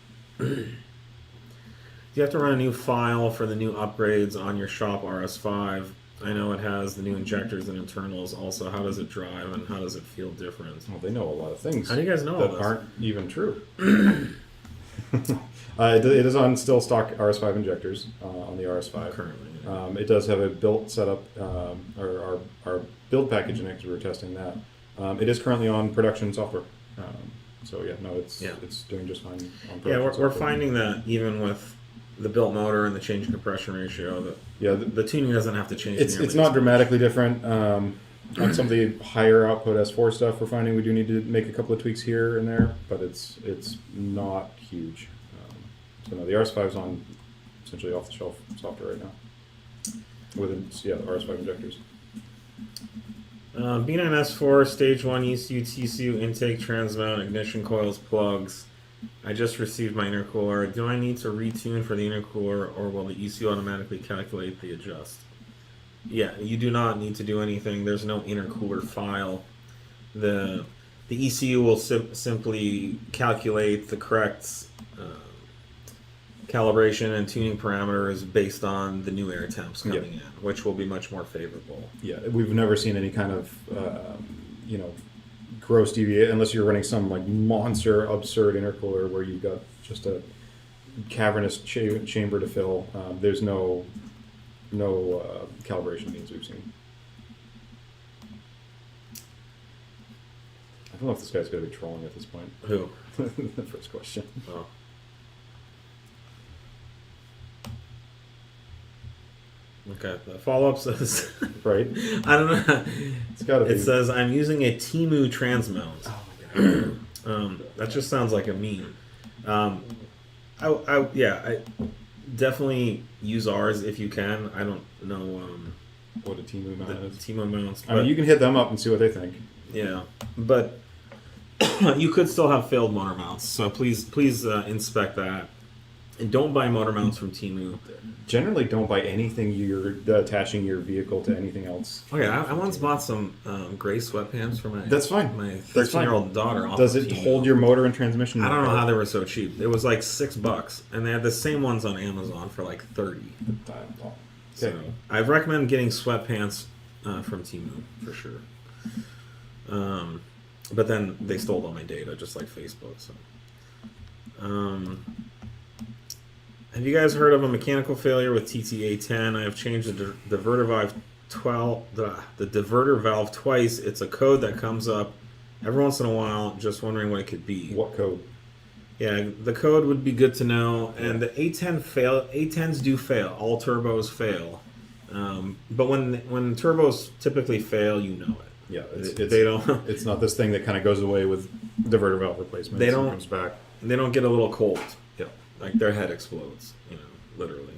You have to run a new file for the new upgrades on your shop RS5. I know it has the new injectors and internals. Also, how does it drive and how does it feel different? Well, they know a lot of things. How do you guys know all that this? aren't even true? It is on still stock RS5 injectors on the RS5 Currently, yeah. It does have a built setup, or our build package in it, because we were testing that. It is currently on production software. So yeah, no, it's doing just fine on production. Yeah, we're software. finding that even with the built motor and the change in compression ratio, that the tuning doesn't have to change. It's not dramatically different. On some of the higher output S4 stuff, we're finding we do need to make a couple of tweaks here and there, but it's not huge. So no, the RS5 is on essentially off the shelf software right now with RS5 injectors. B9 S4 Stage 1 ECU TCU intake transmount ignition coils plugs. I just received my intercooler. Do I need to retune for the intercooler, or will the ECU automatically calculate the adjust? Yeah, you do not need to do anything. There's no intercooler file. The ECU will simply calculate the correct calibration and tuning parameters based on the new air temps coming in, which will be much more favorable. Yeah, we've never seen any kind of gross deviation, unless you're running some like monster absurd intercooler where you've got just a cavernous chamber to fill. There's no calibration needs we've seen. I don't know if this guy's going to be trolling at this point. Who? The first question. Oh. Okay, the follow-up says... Right? I don't know. It's got to be. It says, I'm using a temu transmount. Oh my god. That just sounds like a meme. I definitely use ours if you can. I don't know What a temu mount the is. temu mounts. I mean, you can hit them up and see what they think. Yeah, but you could still have failed motor mounts. So please inspect that. And don't buy motor mounts from Temu. Generally, don't buy anything you're attaching your vehicle to anything else. Okay, I once bought some gray sweatpants for my That's fine. my That's fine. 13-year-old daughter. Off Does of it Temu. hold your motor and transmission? I don't know how they were so cheap. It was like $6, and they had the same ones on Amazon for like $30. Okay. So I recommend getting sweatpants from Temu for sure. But then they stole all my data, just like Facebook. So. Have you guys heard of a mechanical failure with TTA10? I have changed the diverter valve the diverter valve twice. It's a code that comes up every once in a while. Just wondering what it could be. What code? Yeah, the code would be good to know. And the A10s do fail. All turbos fail. But when turbos typically fail, you know it. Yeah, they don't. It's not this thing that kind of goes away with diverter valve replacements. They don't. And comes back. They don't get a little cold. Yeah. Like their head explodes, literally.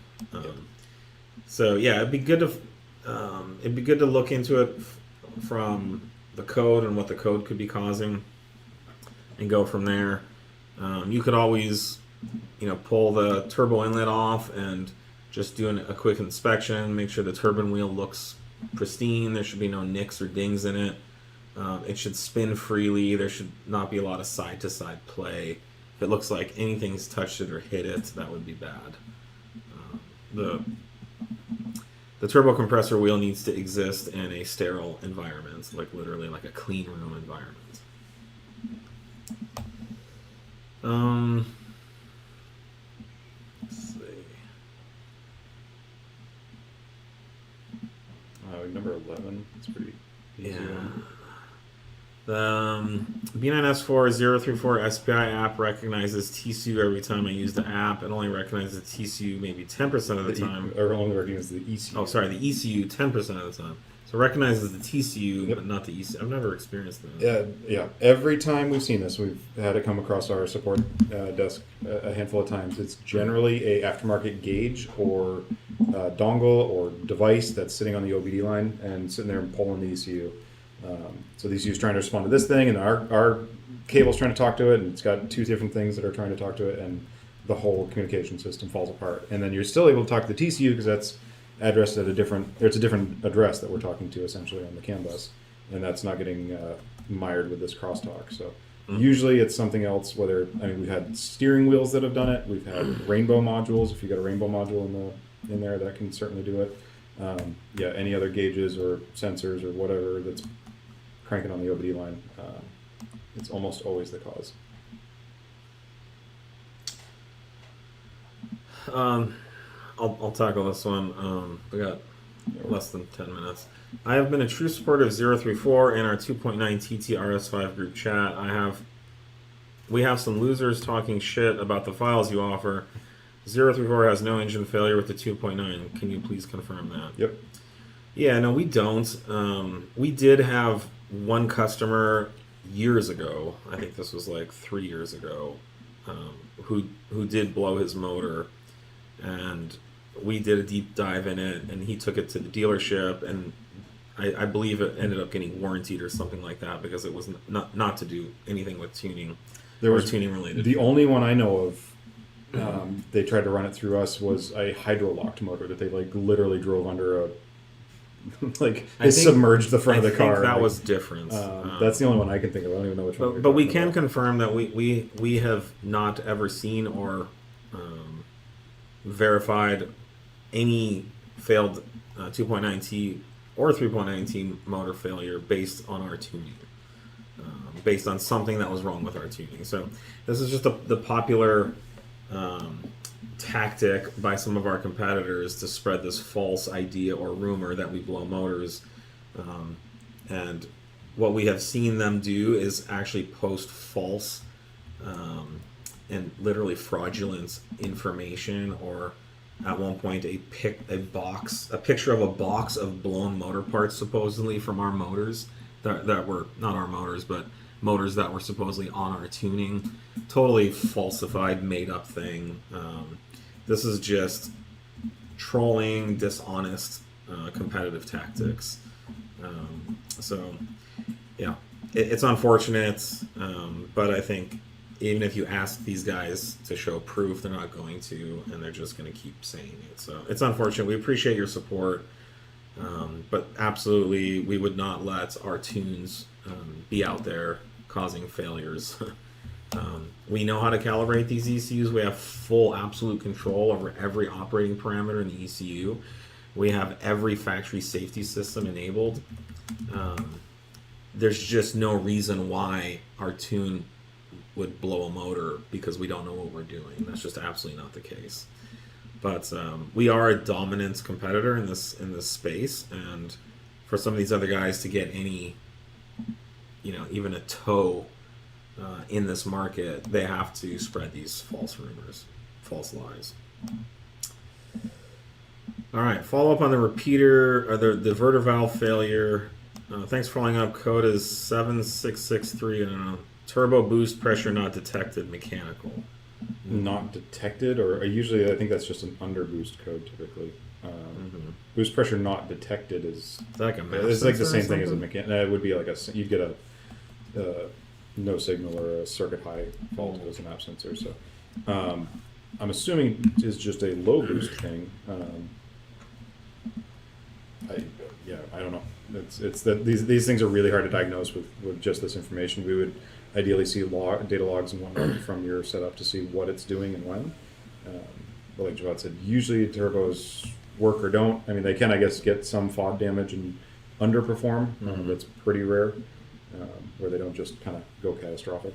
So yeah, it'd be good to look into it from the code and what the code could be causing, and go from there. You could always, pull the turbo inlet off and just do a quick inspection. Make sure the turbine wheel looks pristine. There should be no nicks or dings in it. It should spin freely. There should not be a lot of side-to-side play. If it looks like anything's touched it or hit it, that would be bad. The turbo compressor wheel needs to exist in a sterile environment, like literally like a clean room environment. Let's see. Number 11. It's pretty easy. Yeah. The B9S4 034 SPI app recognizes TCU every time I use the app. It only recognizes TCU maybe 10% of the time. Or only recognizes the ECU. Oh, sorry, the ECU 10% of the time. So recognizes the TCU, Yep. but not the ECU. I've never experienced that. Yeah. Every time we've seen this, we've had it come across our support desk a handful of times. It's generally a aftermarket gauge or dongle or device that's sitting on the OBD line and sitting there and pulling the ECU. So the ECU is trying to respond to this thing, and our cable's trying to talk to it, and it's got two different things that are trying to talk to it, and the whole communication system falls apart. And then you're still able to talk to the TCU because that's addressed at a different address that we're talking to essentially on the CAN bus, and that's not getting mired with this crosstalk. So usually it's something else. We've had steering wheels that have done it. We've had rainbow modules. If you got a rainbow module in there, that can certainly do it. Any other gauges or sensors or whatever that's cranking on the OBD line, it's almost always the cause. I'll tackle this one. We got less than 10 minutes. I have been a true supporter of 034 in our 2.9 TT RS5 group chat. We have some losers talking shit about the files you offer. 034 has no engine failure with the 2.9. Can you please confirm that? Yep. Yeah, no, we don't. We did have one customer years ago, I think this was like 3 years ago, who did blow his motor, and we did a deep dive in it, and he took it to the dealership, and I believe it ended up getting warranted or something like that because it was not to do anything with tuning. There was tuning related. The only one I know of, they tried to run it through us, was a hydro-locked motor that they literally drove under they submerged the front of the car. I think that was different. That's the only one I can think of. I don't even know which one. But we can confirm that we have not ever seen or verified any failed 2.9T or 3.9T motor failure based on our tuning, based on something that was wrong with our tuning. So this is just the popular tactic by some of our competitors to spread this false idea or rumor that we blow motors. And what we have seen them do is actually post false and literally fraudulent information, or at one point a picture of a box of blown motor parts supposedly from our motors that were not our motors, but motors that were supposedly on our tuning. Totally falsified, made up thing. This is just trolling, dishonest, competitive tactics. It's unfortunate, but I think even if you ask these guys to show proof, they're not going to, and they're just going to keep saying it. So it's unfortunate. We appreciate your support, but absolutely we would not let our tunes be out there causing failures. We know how to calibrate these ECUs. We have full absolute control over every operating parameter in the ECU. We have every factory safety system enabled. There's just no reason why our tune would blow a motor because we don't know what we're doing. That's just absolutely not the case. But we are a dominant competitor in this space, and for some of these other guys to get any, even a toe in this market, they have to spread these false rumors, false lies. All right, follow up on the repeater, or the diverter valve failure. Thanks for following up. Code is 7663. Turbo boost pressure not detected, mechanical. Not detected, or usually I think that's just an under boost code typically. Boost pressure not detected is like a it's like the same thing as a mechanical. It would be like you'd get a no signal or a circuit high fault with a map sensor. So I'm assuming it's just a low boost thing. I don't know. It's that these things are really hard to diagnose with just this information. We would ideally see data logs and whatnot from your setup to see what it's doing and when. But like Javad said, usually turbos work or don't. I mean, they can, I guess, get some FOD damage and underperform. That's pretty rare, where they don't just kind of go catastrophic.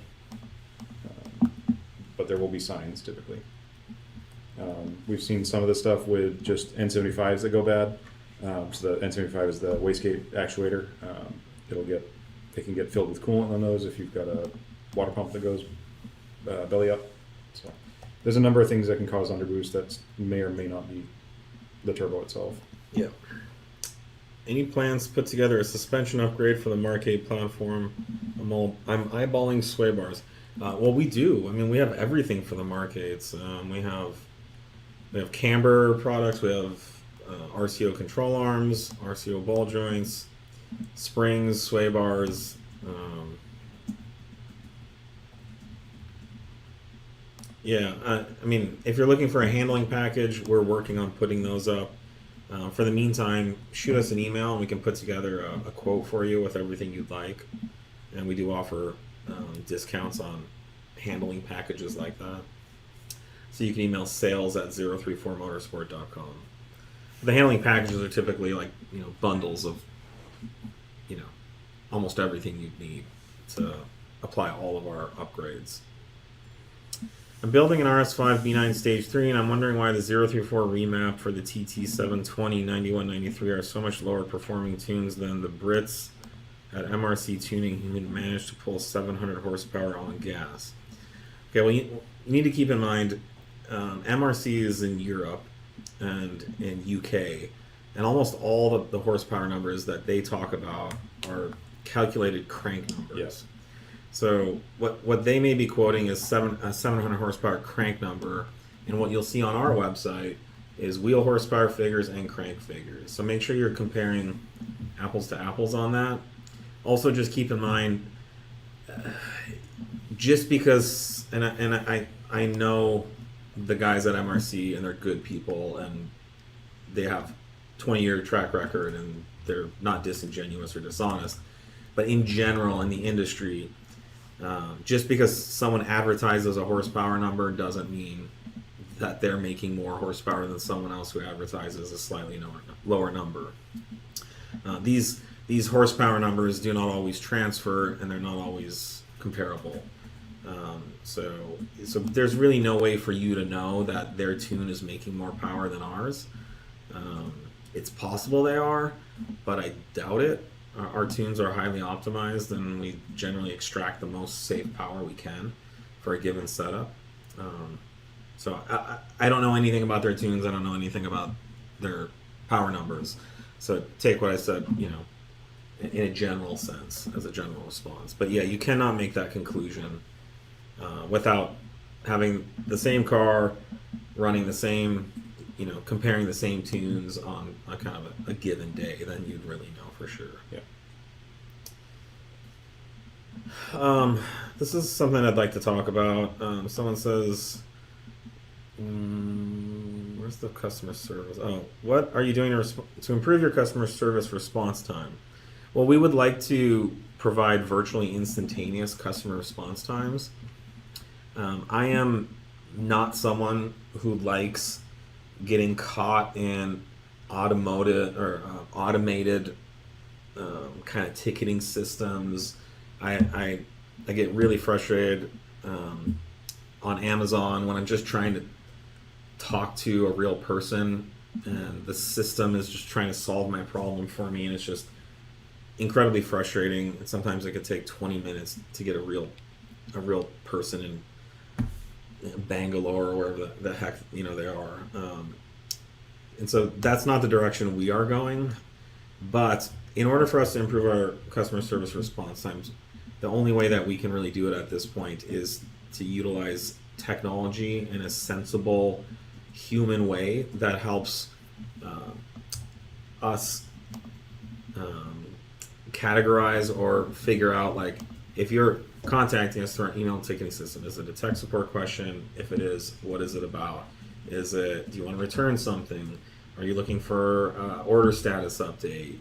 But there will be signs typically. We've seen some of the stuff with just N75s that go bad. So the N75 is the wastegate actuator. They can get filled with coolant on those if you've got a water pump that goes belly up. So there's a number of things that can cause underboost that may or may not be the turbo itself. Yeah. any plans to put together a suspension upgrade for the Mk8 platform? I'm eyeballing sway bars. Well, we do. I mean, we have everything for the Mk8s. We have camber products. We have RCO control arms, RCO ball joints, springs, sway bars. Yeah, I mean, if you're looking for a handling package, we're working on putting those up. For the meantime, shoot us an email and we can put together a quote for you with everything you'd like. And we do offer discounts on handling packages like that. So you can email sales@034motorsport.com. The handling packages are typically like, bundles of, almost everything you'd need to apply all of our upgrades. I'm building an RS5 B9 Stage 3, and I'm wondering why the 034 remap for the TT720 9193 are so much lower performing tunes than the Brits at MRC Tuning who managed to pull 700 horsepower on gas. Okay, well, you need to keep in mind MRC is in Europe and in UK, and almost all the horsepower numbers that they talk about are calculated crank numbers. Yes. So what they may be quoting is a 700 horsepower crank number, and what you'll see on our website is wheel horsepower figures and crank figures. So make sure you're comparing apples to apples on that. Also, just keep in mind, just because, and I know the guys at MRC and they're good people and they have 20-year track record and they're not disingenuous or dishonest, but in general in the industry, just because someone advertises a horsepower number doesn't mean that they're making more horsepower than someone else who advertises a slightly lower number. These horsepower numbers do not always transfer, and they're not always comparable. So there's really no way for you to know that their tune is making more power than ours. It's possible they are, but I doubt it. Our tunes are highly optimized, and we generally extract the most safe power we can for a given setup. So I don't know anything about their tunes. I don't know anything about their power numbers. So take what I said, in a general sense, as a general response. But yeah, you cannot make that conclusion without having the same car, running the same, comparing the same tunes on a kind of a given day. Then you'd really know for sure. Yeah. This is something I'd like to talk about. Someone says, where's the customer service? Oh, what are you doing to improve your customer service response time? Well, we would like to provide virtually instantaneous customer response times. I am not someone who likes getting caught in automated kind of ticketing systems. I get really frustrated on Amazon when I'm just trying to talk to a real person and the system is just trying to solve my problem for me, and it's just incredibly frustrating. And sometimes it could take 20 minutes to get a real person in Bangalore or wherever the heck they are. And so that's not the direction we are going. But in order for us to improve our customer service response times, the only way that we can really do it at this point is to utilize technology in a sensible, human way that helps us categorize or figure out, like, if you're contacting us through our email ticketing system, is it a tech support question? If it is, what is it about? Is it, do you want to return something? Are you looking for order status update?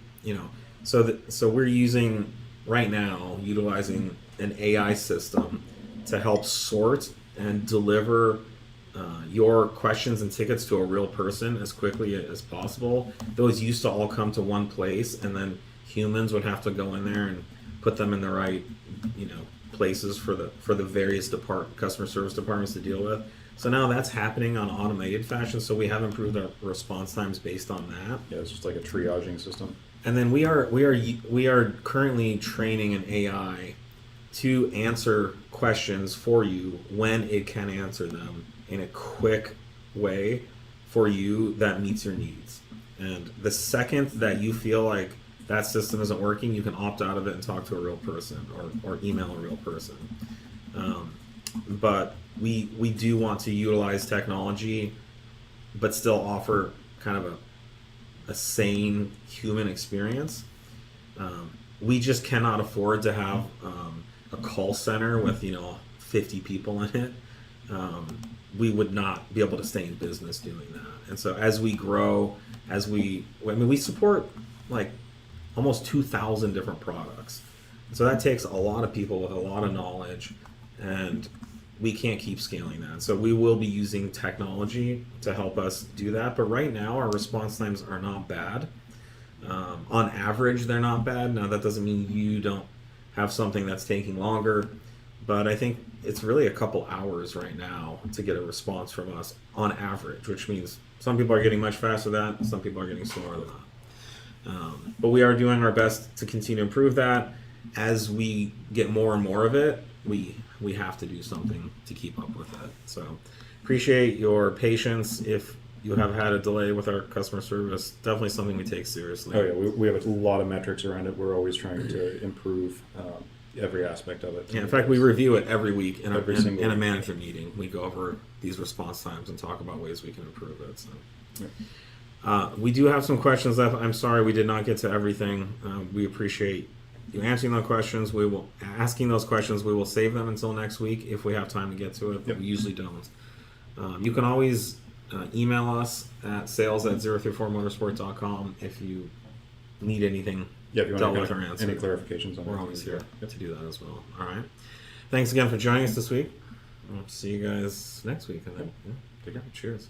So we're utilizing an AI system to help sort and deliver your questions and tickets to a real person as quickly as possible. Those used to all come to one place, and then humans would have to go in there and put them in the right, places for the various customer service departments to deal with. So now that's happening on automated fashion. So we have improved our response times based on that. Yeah, it's just like a triaging system. And then we are currently training an AI to answer questions for you when it can answer them in a quick way for you that meets your needs. And the second that you feel like that system isn't working, you can opt out of it and talk to a real person or email a real person. But we do want to utilize technology, but still offer kind of a sane human experience. We just cannot afford to have a call center with 50 people in it. We would not be able to stay in business doing that. And so as we grow, we support like almost 2,000 different products. So that takes a lot of people with a lot of knowledge, and we can't keep scaling that. So we will be using technology to help us do that. But right now, our response times are not bad. On average, they're not bad. Now, that doesn't mean you don't have something that's taking longer, but I think it's really a couple hours right now to get a response from us on average, which means some people are getting much faster than that, some people are getting slower than that. But we are doing our best to continue to improve that. As we get more and more of it, we have to do something to keep up with it. So appreciate your patience. If you have had a delay with our customer service, definitely something we take seriously. Oh yeah, we have a lot of metrics around it. We're always trying to improve every aspect of it. Yeah, in fact, we review it every week in Every a manager meeting. We go over these response times and talk about ways we can improve it. So. Yeah. We do have some questions left. I'm sorry we did not get to everything. We appreciate you answering those questions. We will save them until next week if we have time to get to it. But we usually don't. You can always email us at sales@034motorsport.com if you need anything Yeah, if you dealt want with to or answered. any clarifications on We're it. always here to do that as well. All right. Thanks again for joining us this week. We'll see you guys next week. And then, Take care. cheers.